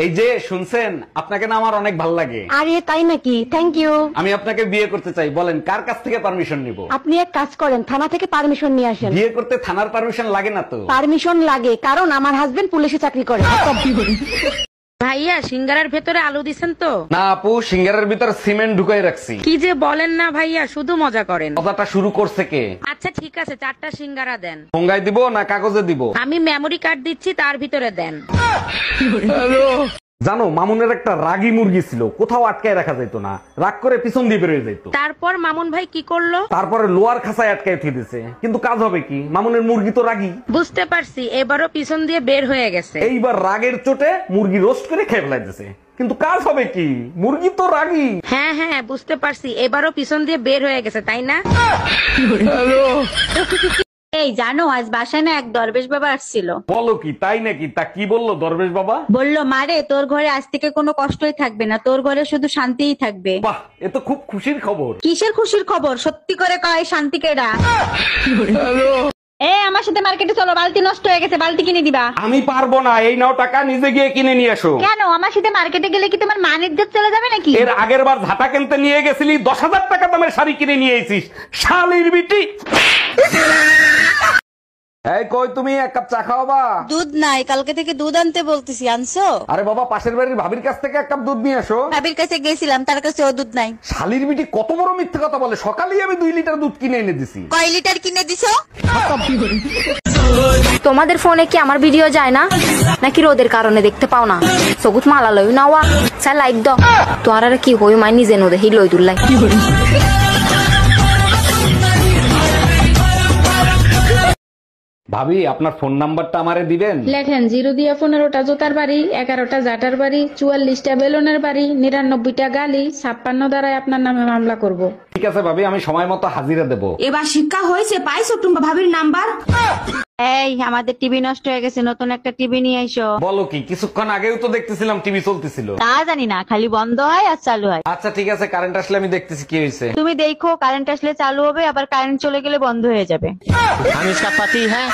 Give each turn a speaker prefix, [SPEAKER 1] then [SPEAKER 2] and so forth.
[SPEAKER 1] এই যে শুনছেন, আপনাকে না আমার অনেক ভালো লাগে।
[SPEAKER 2] আরে তাই নাকি? Thank you.
[SPEAKER 1] আমি আপনাকে বিয়ে করতে চাই, বলেন কার কাছ থেকে পারমিশন নিব?
[SPEAKER 2] আপনি এক কাজ করেন, থানা থেকে পারমিশন নিয়ে আসেন।
[SPEAKER 1] বিয়ে করতে থানার পারমিশন লাগে না তো?
[SPEAKER 2] পারমিশন লাগে, কারণ আমার হাজবেন্ড পুলিশে চাকরি করে।
[SPEAKER 3] ভাইয়া সিঙ্গারার ভেতরে আলু দিছেন তো?
[SPEAKER 1] না আপু, সিঙ্গারের ভিতর সিমেন্ট ঢুকাই রাখছি।
[SPEAKER 3] কি যে বলেন না ভাইয়া, শুধু মজা করেন।
[SPEAKER 1] কথাটা শুরু করছে কে?
[SPEAKER 3] আচ্ছা ঠিক আছে, 4টা সিঙ্গারা দেন।
[SPEAKER 1] ঠোঙ্গায় দিব না কাগজে দিব?
[SPEAKER 3] আমি মেমোরি কার্ড দিচ্ছি, তার ভিতরে দেন।
[SPEAKER 1] জানো, মামুনের একটা রাগী মুরগি ছিল, কোথাও আটকায় রাখা যেত না, রাগ করে পিছন দিয়ে বেরোয় যেত।
[SPEAKER 3] তারপর মামুন ভাই কি করলো?
[SPEAKER 1] তারপরে লোয়ার খাসায় আটকায় থুই দিছে, কিন্তু কাজ হবে কি? মামুনের মুরগি তো রাগী।
[SPEAKER 3] বুঝতে পারছি, এবারও পিছন দিয়ে বের হয়ে গেছে।
[SPEAKER 1] এইবার রাগের চোটে মুরগি রোস্ট করে খেয়ে ফেলাইতেছে, কিন্তু কাজ হবে কি? মুরগি তো রাগী।
[SPEAKER 3] হ্যাঁ হ্যাঁ বুঝতে পারছি, এবারও পিছন দিয়ে বের হয়ে গেছে, তাই না?
[SPEAKER 4] এই জানো, আজ বাসায় না এক দরবেশ বাবা আসছিল।
[SPEAKER 1] বলো কি? তাই নাকি? তা কি বললো দরবেশ বাবা?
[SPEAKER 4] বললো, মারে তোর ঘরে আজ থেকে কোনো কষ্টই থাকবে না, তোর ঘরে শুধু শান্তিই থাকবে।
[SPEAKER 1] বাহ, এ তো খুব খুশির খবর।
[SPEAKER 4] কিসের খুশির খবর? সত্যি করে কয়, শান্তি কেডা? আমার সাথে মার্কেটে চলো, বালতি নষ্ট হয়ে গেছে, বালতি কিনে দিবা।
[SPEAKER 1] আমি পারবো না, এই নাও টাকা, নিজে গিয়ে কিনে নিয়ে এসো।
[SPEAKER 4] কেন? আমার সাথে মার্কেটে গেলে কি তোমার মান ইজ্জত চলে যাবে নাকি?
[SPEAKER 1] এর আগের বার ঝাঁটা কিনতে নিয়ে গেছিলি, 10,000 টাকা দামের শাড়ি কিনে নিয়ে এসিস, শালির বিটি। এই কই তুমি, এক কাপ চা খাওয়াবা?
[SPEAKER 5] দুধ নাই, কালকে থেকে দুধ আনতে বলতেছি, আনছো?
[SPEAKER 1] আরে বাবা, পাশের বাড়ির ভাবির কাছ থেকে এক কাপ দুধ নিয়ে এসো।
[SPEAKER 5] ভাবির কাছে গেছিলাম, তার কাছে ও দুধ নাই।
[SPEAKER 1] শালির বিটি কত বড় মিথ্যে কথা বলে, সকালেই আমি 2 লিটার দুধ কিনে এনে দিছি।
[SPEAKER 5] কয় লিটার কিনে দিছো?
[SPEAKER 6] তোমাদের ফোনে কি আমার ভিডিও যায় না নাকি রোদের কারণে দেখতে পাও না? সগুত মালা লই নাওয়া চাই লাইক দ তো আর কি হই মাই নিজে নো দেখি লই দুলাই।
[SPEAKER 1] ভাবি, আপনার ফোন নাম্বারটা আমারে দিবেন?
[SPEAKER 7] লেখেন 0 দিয়া 15টা জোতার বাড়ি, 11টা জাটার বাড়ি, 44টা বেলুনের বাড়ি, 99টা গালি, 56 দ্বারাই আপনার নামে মামলা করব।
[SPEAKER 1] ঠিক আছে ভাবি, আমি সময় মতো হাজিরা দেব।
[SPEAKER 4] এবার শিক্ষা হয়েছে, পাইছো টুম্বা ভাবির নাম্বার? এই আমাদের টিভি নষ্ট হয়ে গেছে, নতুন একটা টিভি নিয়ে আইসো।
[SPEAKER 1] বলো কি? কিছুক্ষণ আগেও তো দেখতেছিলাম টিভি চলতেছিল।
[SPEAKER 4] তা জানি না, খালি বন্ধ হয় আর চালু হয়।
[SPEAKER 1] আচ্ছা ঠিক আছে, কারেন্ট আসলে আমি দেখতেছি কি হয়েছে।
[SPEAKER 4] তুমি দেখো, কারেন্ট আসলে চালু হবে, আবার কারেন্ট চলে গেলে বন্ধ হয়ে যাবে।
[SPEAKER 8] हम इसका पति है।